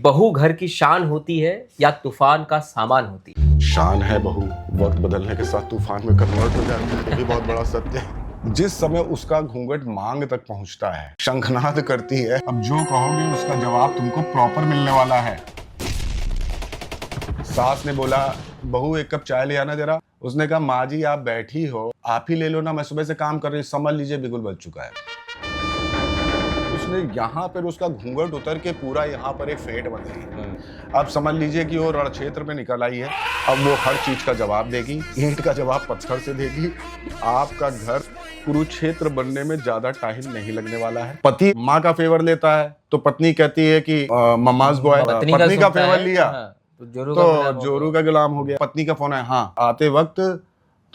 बहू घर की शान होती है या तूफान का सामान होती है? शान है बहू, वक्त बदलने के साथ तूफान में कन्वर्ट हो जाती है। ये भी बहुत बड़ा सत्य है। जिस समय उसका घूंघट मांग तक पहुंचता है, शंखनाद करती है, अब जो कहोगे उसका जवाब तुमको प्रॉपर मिलने वाला है। सास ने बोला, बहू एक कप चाय ले आना जरा। उसने कहा, माँ जी आप बैठी हो, आप ही ले लो ना, मैं सुबह से काम कर रही हूँ, समझ लीजिए बिगुल बज चुका है। उसने यहाँ पर उसका घूंघट उतर के पूरा यहाँ पर एक फेट बन गई। अब समझ लीजिए कि वो रण क्षेत्र में निकल आई है। अब वो हर चीज का जवाब देगी, ईंट का जवाब पत्थर से देगी। आपका घर कुरुक्षेत्र बनने में ज्यादा टाइम नहीं लगने वाला है। पति माँ का फेवर लेता है तो पत्नी कहती है कि मम्माज बॉय, पत्नी का फेवर लिया तो जोरू का गुलाम हो गया। पत्नी का फोन है, हाँ आते वक्त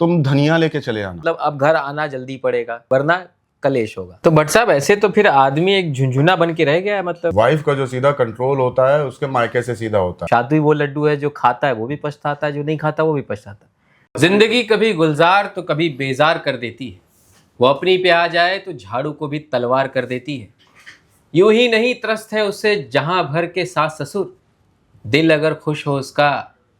तुम धनिया लेके चले आना। मतलब अब घर आना जल्दी पड़ेगा वरना कलेश होगा। तो भट्ट साहब ऐसे तो फिर आदमी एक झुंझुना बन के रह गया है। मतलब वाइफ का जो सीधा कंट्रोल होता है उसके मायके से सीधा होता है। शादी वो लड्डू है जो खाता है वो भी पछताता है, जो नहीं खाता वो भी पछताता है। जिंदगी कभी गुलजार तो कभी बेजार कर देती है। वो अपनी पे आ जाए तो झाड़ू को भी तलवार कर देती है। यूं ही नहीं त्रस्त है उससे जहां भर के सास ससुर, दिल अगर खुश हो उसका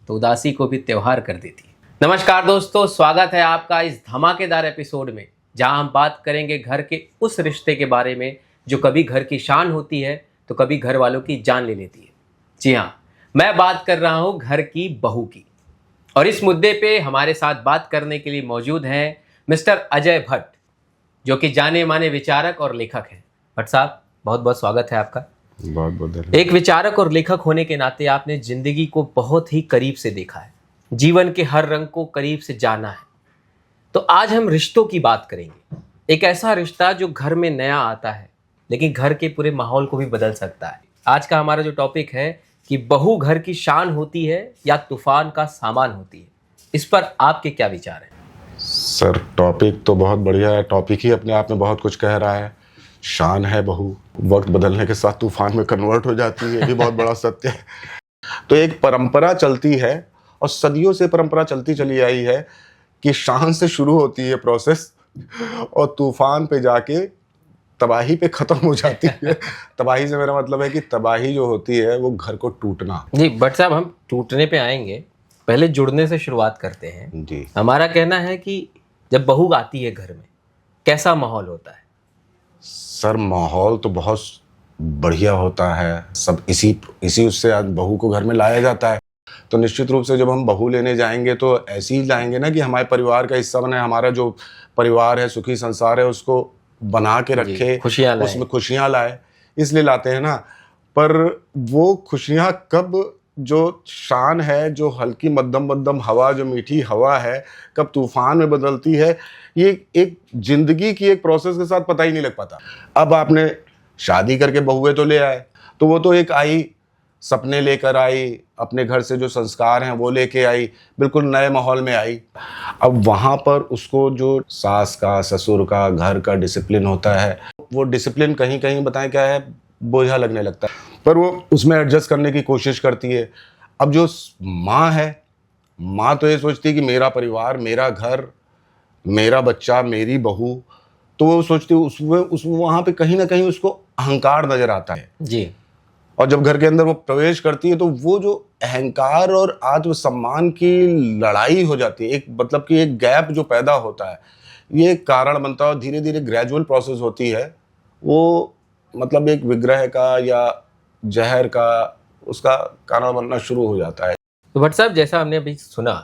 तो उदासी को भी त्योहार कर देती है। नमस्कार दोस्तों, स्वागत है आपका इस धमाकेदार एपिसोड में, जहां हम बात करेंगे घर के उस रिश्ते के बारे में जो कभी घर की शान होती है तो कभी घर वालों की जान ले लेती है। जी हाँ, मैं बात कर रहा हूं घर की बहू की। और इस मुद्दे पे हमारे साथ बात करने के लिए मौजूद हैं मिस्टर अजय भट्ट, जो कि जाने माने विचारक और लेखक हैं। भट्ट साहब बहुत बहुत स्वागत है आपका। बहुत बहुत धन्यवाद। एक विचारक और लेखक होने के नाते आपने जिंदगी को बहुत ही करीब से देखा है, जीवन के हर रंग को करीब से जाना है। तो आज हम रिश्तों की बात करेंगे। एक ऐसा रिश्ता जो घर में नया आता है लेकिन घर के पूरे माहौल को भी बदल सकता है। आज का हमारा जो टॉपिक है कि बहू घर की शान होती है या तूफान का सामान होती है, इस पर आपके क्या विचार हैं? सर टॉपिक तो बहुत बढ़िया है, टॉपिक ही अपने आप में बहुत कुछ कह रहा है। शान है बहू, वक्त बदलने के साथ तूफान में कन्वर्ट हो जाती है। ये भी बहुत बड़ा सत्य है। तो एक परंपरा चलती है और सदियों से परंपरा चलती चली आई है कि शान से शुरू होती है प्रोसेस और तूफान पे जाके तबाही पे खत्म हो जाती है। तबाही से मेरा मतलब है कि तबाही जो होती है वो घर को टूटना। जी भट्ट साहब, हम टूटने पे आएंगे, पहले जुड़ने से शुरुआत करते हैं। जी, हमारा कहना है कि जब बहू आती है घर में कैसा माहौल होता है? सर माहौल तो बहुत बढ़िया होता है। सब इसी उससे आज बहू को घर में लाया जाता है। तो निश्चित रूप से जब हम बहू लेने जाएंगे तो ऐसे ही लाएंगे ना कि हमारे परिवार का हिस्सा बने, हमारा जो परिवार है, सुखी संसार है, उसको बना के रखे, उसमें खुशियां लाए, इसलिए लाते हैं ना। पर वो खुशियां कब, जो शान है, जो हल्की मध्यम मध्यम हवा, जो मीठी हवा है, कब तूफान में बदलती है, ये एक जिंदगी की एक प्रोसेस के साथ पता ही नहीं लग पाता। अब आपने शादी करके बहुएं तो ले आए, तो वो तो एक आई, सपने लेकर आई, अपने घर से जो संस्कार हैं वो लेके आई, बिल्कुल नए माहौल में आई। अब वहाँ पर उसको जो सास का, ससुर का, घर का डिसिप्लिन होता है, वो डिसिप्लिन कहीं कहीं बताएं क्या है, बोझा लगने लगता है। पर वो उसमें एडजस्ट करने की कोशिश करती है। अब जो माँ है, माँ तो ये सोचती है कि मेरा परिवार, मेरा घर, मेरा बच्चा, मेरी बहू, तो वो सोचती है उसमें वहाँ पे कहीं ना कहीं उसको अहंकार नजर आता है। जी। और जब घर के अंदर वो प्रवेश करती है तो वो जो अहंकार और आत्मसम्मान की लड़ाई हो जाती है, एक मतलब कि एक गैप जो पैदा होता है, ये कारण बनता है और धीरे धीरे ग्रेजुअल प्रोसेस होती है। वो मतलब एक विग्रह का या जहर का उसका कारण बनना शुरू हो जाता है। तो भट्ट साहब, जैसा हमने अभी सुना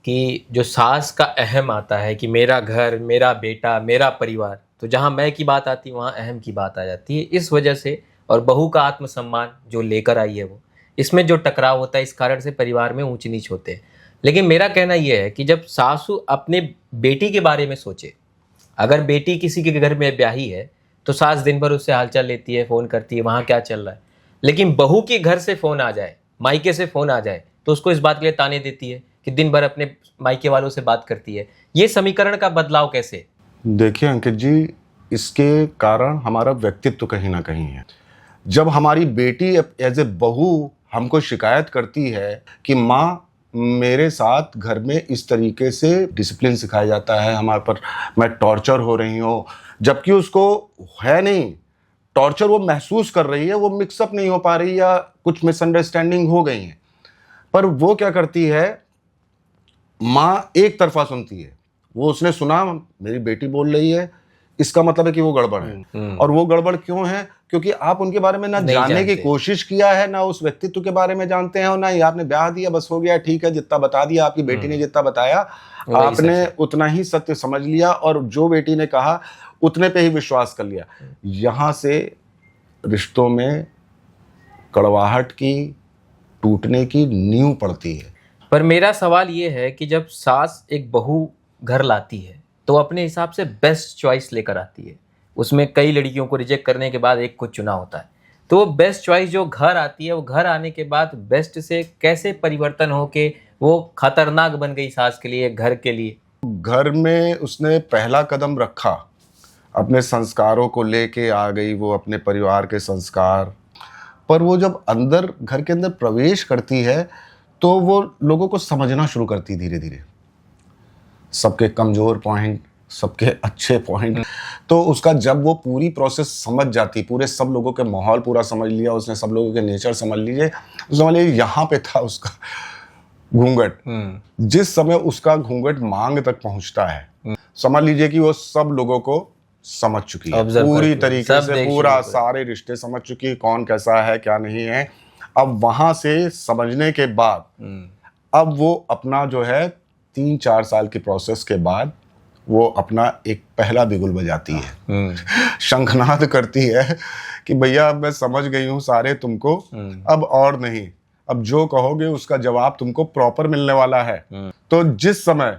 कि जो सास का अहम आता है कि मेरा घर, मेरा बेटा, मेरा परिवार, तो जहाँ मैं की बात आती है वहाँ अहम की बात आ जाती है। इस वजह से और बहू का आत्मसम्मान जो लेकर आई है वो, इसमें जो टकराव होता है, इस कारण से परिवार में ऊंच नीच होते हैं। लेकिन मेरा कहना यह है कि जब सासू अपने बेटी के बारे में सोचे, अगर बेटी किसी के घर में ब्याही है तो सास दिन भर उससे हालचाल लेती है, फ़ोन करती है, वहाँ क्या चल रहा है। लेकिन बहू के घर से फ़ोन आ जाए, मायके से फ़ोन आ जाए, तो उसको इस बात के लिए ताने देती है कि दिन भर अपने मायके वालों से बात करती है। ये समीकरण का बदलाव कैसे? देखिए अंकित जी, इसके कारण हमारा व्यक्तित्व कहीं ना कहीं है। जब हमारी बेटी एज ए बहू हमको शिकायत करती है कि माँ मेरे साथ घर में इस तरीके से डिसिप्लिन सिखाया जाता है, हमारे पर मैं टॉर्चर हो रही हूँ, जबकि उसको है नहीं, टॉर्चर वो महसूस कर रही है, वो मिक्सअप नहीं हो पा रही या कुछ मिसअंडरस्टैंडिंग हो गई है, पर वो क्या करती है, माँ एक तरफा सुनती है। वो उसने सुना मेरी बेटी बोल रही है, इसका मतलब है कि वो गड़बड़ है। और वो गड़बड़ क्यों है? क्योंकि आप उनके बारे में ना नहीं जानने की जानते। कोशिश किया है, ना उस व्यक्तित्व के बारे में जानते हैं, और ना ही आपने ब्याह दिया, बस हो गया ठीक है, जितना बता दिया आपकी बेटी ने, जितना बताया वही आपने सच है। उतना ही सत्य समझ लिया, और जो बेटी ने कहा उतने पे ही विश्वास कर लिया। यहां से रिश्तों में कड़वाहट की, टूटने की नींव पड़ती है। पर मेरा सवाल ये है कि जब सास एक बहू घर लाती है तो अपने हिसाब से बेस्ट चॉइस लेकर आती है। उसमें कई लड़कियों को रिजेक्ट करने के बाद एक को चुना होता है, तो वो बेस्ट चॉइस जो घर आती है, वो घर आने के बाद बेस्ट से कैसे परिवर्तन हो के वो खतरनाक बन गई सास के लिए, घर के लिए। घर में उसने पहला कदम रखा, अपने संस्कारों को लेके आ गई, वो अपने परिवार के संस्कार, पर वो जब अंदर घर के अंदर प्रवेश करती है तो वो लोगों को समझना शुरू करती धीरे धीरे, सबके कमजोर पॉइंट, सबके अच्छे पॉइंट। तो उसका जब वो पूरी प्रोसेस समझ जाती, पूरे सब लोगों के माहौल पूरा समझ लिया उसने, सब लोगों के नेचर समझ लीजिए, समझ लीजिए यहाँ पे था उसका घूंघट। जिस समय उसका घूंघट मांग तक पहुंचता है, समझ लीजिए कि वो सब लोगों को समझ चुकी है, Observe पूरी करती है, तरीके सब से देख पूरा चुकी है। सारे रिश्ते समझ चुकी है, कौन कैसा है क्या नहीं है। अब वहां से समझने के बाद अब वो अपना जो है 3-4 साल की प्रोसेस के बाद वो अपना एक पहला बिगुल बजाती है, शंखनाद करती है कि भैया अब मैं समझ गई हूँ सारे तुमको, अब और नहीं, अब जो कहोगे उसका जवाब तुमको प्रॉपर मिलने वाला है। तो जिस समय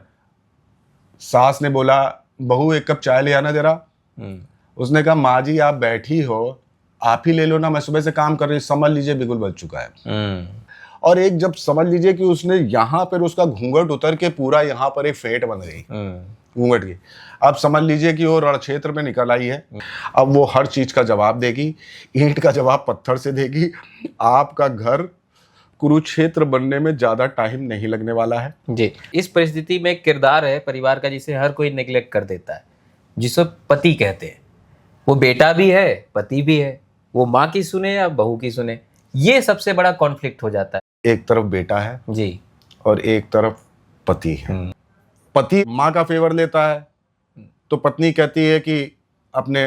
सास ने बोला बहू एक कप चाय ले आना जरा, उसने कहा माँ जी आप बैठी हो, आप ही ले लो ना, मैं सुबह से काम कर रही हूँ, समझ लीजिए बिगुल बज चुका है। और एक जब समझ लीजिए कि उसने यहाँ पर उसका घूंघट उतर के पूरा यहाँ पर एक फेंट बन गई घूंघट की, अब समझ लीजिए कि वो रण क्षेत्र में निकल आई है। अब वो हर चीज का जवाब देगी, ईंट का जवाब पत्थर से देगी। आपका घर कुरुक्षेत्र बनने में ज्यादा टाइम नहीं लगने वाला है जी। इस परिस्थिति में एक किरदार है परिवार का जिसे हर कोई नेग्लेक्ट कर देता है, जिसे पति कहते हैं। वो बेटा भी है, पति भी है, वो माँ की सुने या बहू की सुने, ये सबसे बड़ा कॉन्फ्लिक्ट हो जाता है। एक तरफ बेटा है जी, और एक तरफ पति है। पति माँ का फेवर लेता है तो पत्नी कहती है कि अपने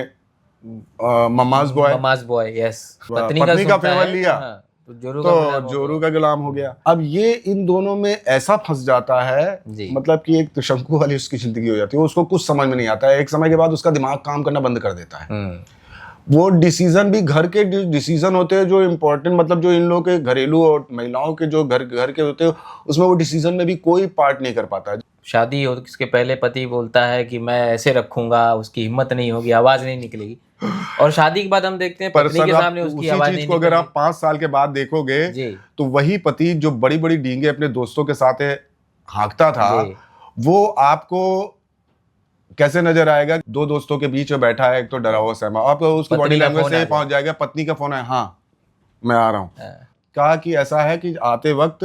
mama's boy, mama's boy, yes, पत्नी पत्नी का सुनता फेवर है, लिया, हाँ, तो जोरू का गुलाम तो हो जोरू गया। का गुलाम हो गया। अब ये इन दोनों में ऐसा फंस जाता है, जी। मतलब कि एक तो शंकु वाली उसकी जिंदगी हो जाती है, उसको कुछ समझ में नहीं आता है। एक समय के बाद उसका दिमाग काम करना बंद कर देता है। वो डिसीजन भी घर के डिसीजन होते हैं जो इम्पोर्टेंट, मतलब जो इन लोगों के घरेलू और महिलाओं के जो घर के होते हैं, उसमें वो डिसीजन में भी कोई पार्ट नहीं कर पाता है। शादी हो इसके पहले पति बोलता है कि मैं ऐसे रखूंगा, उसकी हिम्मत नहीं होगी, आवाज नहीं निकलेगी, और शादी के बाद हम देखते हैं पर पत्नी सर के आप सामने उसकी उसी आवाज चीज नहीं को अगर आप निकलती। 5 साल के बाद देखोगे जी। तो वही पति जो बड़ी बड़ी डींगे अपने दोस्तों के साथ हाँकता था, जी। वो आपको कैसे नजर आएगा? 2 दोस्तों के बीच में बैठा है, एक तो डरा हुआ सहमा, आप उसकी पत्नी बॉडी का लैंग्वेज फोन से आ ही गया। पहुंच जाएगा, पत्नी का फोन है, हाँ मैं आ रहा हूँ। हाँ। कहा कि ऐसा है कि आते वक्त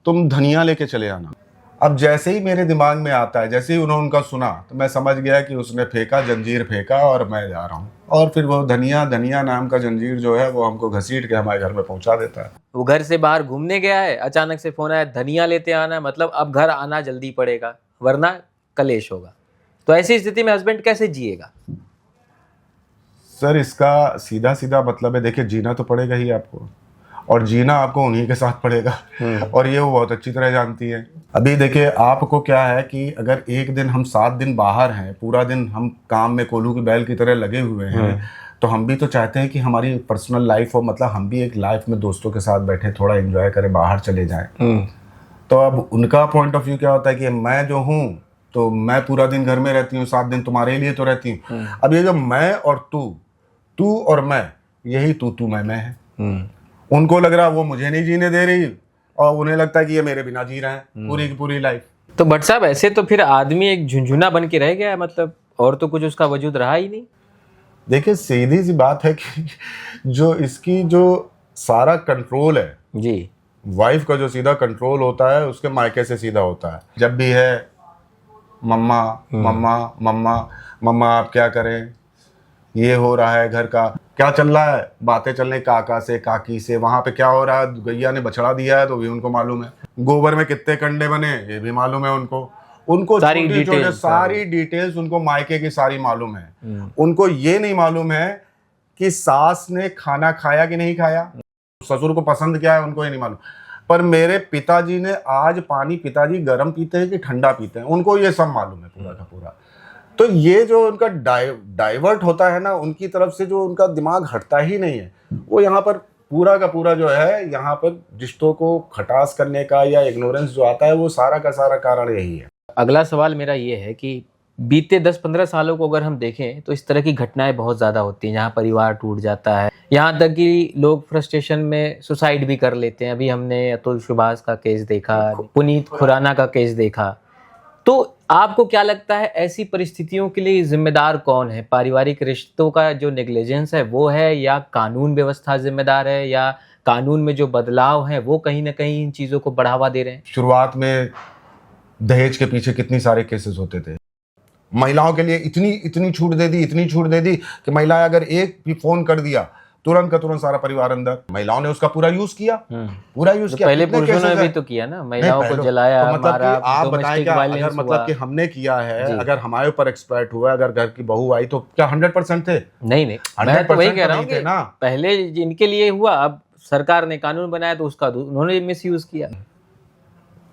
तुम धनिया लेके चले आना। अब जैसे ही मेरे दिमाग में आता है, जैसे ही उन्होंने उनका सुना, तो मैं समझ गया कि उसने फेंका, जंजीर फेंका और मैं जा रहा हूँ। और फिर वो धनिया नाम का जंजीर जो है वो हमको घसीट के हमारे घर में पहुंचा देता है। वो घर से बाहर घूमने गया है, अचानक से फोन आया धनिया लेते आना है, मतलब अब घर आना जल्दी पड़ेगा वरना कलेश होगा। तो ऐसी स्थिति में हस्बैंड कैसे जिएगा? सर इसका सीधा सीधा मतलब है, देखिए जीना तो पड़ेगा ही आपको, और जीना आपको उन्हीं के साथ पड़ेगा, और ये वो बहुत अच्छी तरह जानती है। अभी देखिए आपको क्या है कि अगर एक दिन हम 7 दिन बाहर हैं, पूरा दिन हम काम में कोल्हू की बैल की तरह लगे हुए हैं, तो हम भी तो चाहते हैं कि हमारी पर्सनल लाइफ हो, मतलब हम भी एक लाइफ में दोस्तों के साथ बैठे थोड़ा एंजॉय करें, बाहर चले जाएं। तो अब उनका पॉइंट ऑफ व्यू क्या होता है कि मैं जो हूँ तो मैं पूरा दिन घर में रहती हूँ, 7 दिन तुम्हारे लिए तो रहती हूँ। अब ये जो मैं और तू और मैं, यही तू मैं है। उनको लग रहा है वो मुझे नहीं जीने दे रही, और उन्हें लगता है कि ये मेरे बिना जी रहे हैं पूरी की पूरी लाइफ। तो भट्ट साहब ऐसे तो फिर आदमी एक झुंझुना बन के रह गया है, मतलब और तो कुछ उसका वजूद रहा ही नहीं। देखिए सीधी सी बात है कि जो इसकी जो सारा कंट्रोल है जी, वाइफ का, जो सीधा कंट्रोल होता है उसके मायके से सीधा होता है। जब भी है मम्मा मम्मा मम्मा मम्मा आप क्या करें, ये हो रहा है घर का, क्या चल रहा है, बातें चल रही काका से काकी से, वहां पे क्या हो रहा है, गैया ने बछड़ा दिया है तो भी उनको मालूम है, गोबर में कितने कंडे बने ये भी मालूम है उनको सारी छोटी छोटी डिटेल्स, सारी डिटेल्स उनको मायके की सारी मालूम है। उनको ये नहीं मालूम है कि सास ने खाना खाया कि नहीं खाया, ससुर को पसंद क्या है उनको ये नहीं मालूम। पर मेरे पिताजी ने आज पानी, पिताजी गर्म पीते हैं कि ठंडा पीते हैं, उनको ये सब मालूम है पूरा का पूरा। तो ये जो उनका डाइवर्ट होता है ना उनकी तरफ से, जो उनका दिमाग हटता ही नहीं है, वो यहाँ पर पूरा का पूरा जो है यहाँ पर रिश्तों को खटास करने का या इग्नोरेंस जो आता है वो सारा का सारा कारण यही है। अगला सवाल मेरा ये है कि बीते 10-15 सालों को अगर हम देखें तो इस तरह की घटनाएं बहुत ज़्यादा होती हैं जहाँ परिवार टूट जाता है, यहाँ तक कि लोग फ्रस्ट्रेशन में सुसाइड भी कर लेते हैं। अभी हमने अतुल सुभाष का केस देखा, पुनीत खुराना का केस देखा। तो आपको क्या लगता है ऐसी परिस्थितियों के लिए जिम्मेदार कौन है? पारिवारिक रिश्तों का जो नेग्लिजेंस है वो है, या कानून व्यवस्था जिम्मेदार है, या कानून में जो बदलाव है वो कहीं ना कहीं इन चीज़ों को बढ़ावा दे रहे हैं? शुरुआत में दहेज के पीछे कितनी सारे केसेस होते थे, महिलाओं के लिए इतनी छूट दे दी कि महिलाएं अगर एक भी फोन कर दिया तुरंत का तुरंत सारा परिवार अंदर। महिलाओं ने उसका पूरा यूज किया। पहले पुरुषों ने भी तो किया ना, महिलाओं को जलाया, तो मतलब मारा, आप बताएं क्या, वायलेंस अगर मतलब हुआ। कि हमने किया है, अगर हमारे ऊपर एक्सप्लॉइट हुआ, अगर घर की बहू आई तो क्या 100% थे? नहीं, मैं तो वही कह रहा हूँ कि ना, पहले जिनके लिए हुआ, अब सरकार ने कानून बनाया तो उसका उन्होंने मिसयूज किया।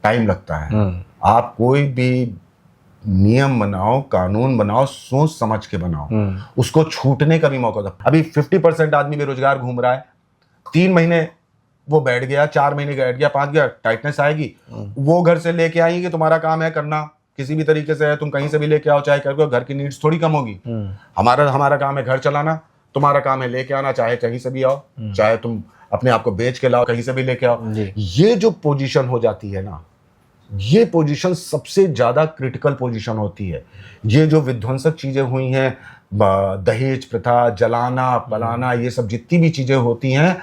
टाइम लगता है। आप कोई भी नियम बनाओ, कानून बनाओ, सोच समझ के बनाओ, उसको छूटने का भी मौका दो। अभी 50% आदमी बेरोजगार घूम रहा है, 3 महीने वो बैठ गया, 4 महीने बैठ गया, 5 गया, टाइटनेस आएगी। वो घर से लेके आएंगे, तुम्हारा काम है करना किसी भी तरीके से है, तुम कहीं से भी लेके आओ, चाहे करके, घर की नीड्स थोड़ी कम होगी। हमारा काम है घर चलाना, तुम्हारा काम है लेके आना, चाहे कहीं से भी आओ, चाहे तुम अपने आप को बेच के लाओ, कहीं से भी लेके आओ। ये जो पोजीशन हो जाती है ना, ये पोजीशन सबसे ज्यादा क्रिटिकल पोजीशन होती है। ये जो विध्वंसक चीजें हुई हैं, दहेज प्रथा, जलाना पलाना, ये सब जितनी भी चीजें होती हैं,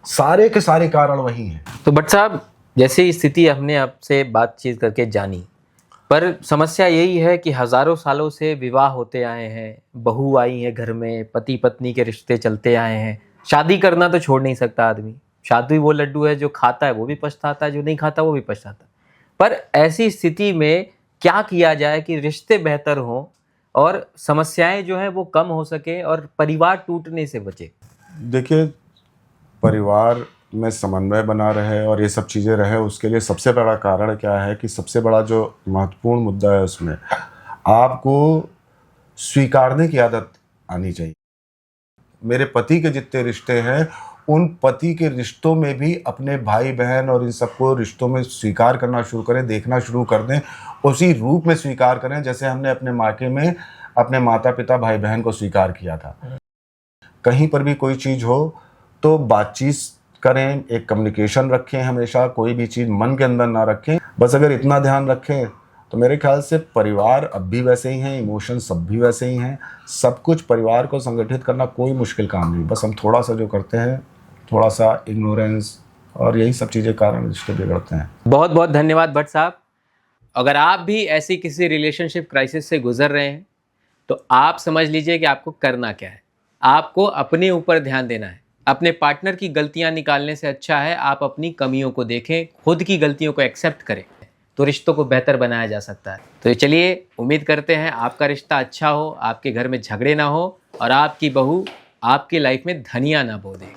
सारे के सारे कारण वही हैं। तो भट्ट साहब, जैसे स्थिति हमने आपसे बातचीत करके जानी, पर समस्या यही है कि हजारों सालों से विवाह होते आए हैं, बहू आई है घर में, पति पत्नी के रिश्ते चलते आए हैं, शादी करना तो छोड़ नहीं सकता आदमी। शादी वो लड्डू है, जो खाता है वो भी पछताता है, जो नहीं खाता वो भी पछताता है। पर ऐसी स्थिति में क्या किया जाए कि रिश्ते बेहतर हों और समस्याएं जो है वो कम हो सके और परिवार टूटने से बचे? देखिए, परिवार में समन्वय बना रहे और ये सब चीज़ें रहे, उसके लिए सबसे बड़ा कारण क्या है कि सबसे बड़ा जो महत्वपूर्ण मुद्दा है उसमें आपको स्वीकारने की आदत आनी चाहिए। मेरे पति के जितने रिश्ते हैं, उन पति के रिश्तों में भी अपने भाई बहन और इन सबको रिश्तों में स्वीकार करना शुरू करें, देखना शुरू कर दें, उसी रूप में स्वीकार करें जैसे हमने अपने मायके में अपने माता पिता भाई बहन को स्वीकार किया था। कहीं पर भी कोई चीज़ हो तो बातचीत करें, एक कम्युनिकेशन रखें, हमेशा कोई भी चीज़ मन के अंदर ना रखें। बस अगर इतना ध्यान रखें तो मेरे ख्याल से परिवार अब भी वैसे ही हैं, इमोशन सब भी वैसे ही हैं, सब कुछ परिवार को संगठित करना कोई मुश्किल काम नहीं। बस हम थोड़ा सा जो करते हैं, थोड़ा सा इग्नोरेंस और यही सब चीज़ें कारण रिश्ते बिगड़ते हैं। बहुत बहुत धन्यवाद भट्ट साहब। अगर आप भी ऐसी किसी रिलेशनशिप क्राइसिस से गुजर रहे हैं तो आप समझ लीजिए कि आपको करना क्या है। आपको अपने ऊपर ध्यान देना है। अपने पार्टनर की गलतियां निकालने से अच्छा है आप अपनी कमियों को देखें, खुद की गलतियों को एक्सेप्ट करें, तो रिश्तों को बेहतर बनाया जा सकता है। तो चलिए, उम्मीद करते हैं आपका रिश्ता अच्छा हो, आपके घर में झगड़े ना हो और आपकी बहू आपकी लाइफ में धनिया ना बो दे।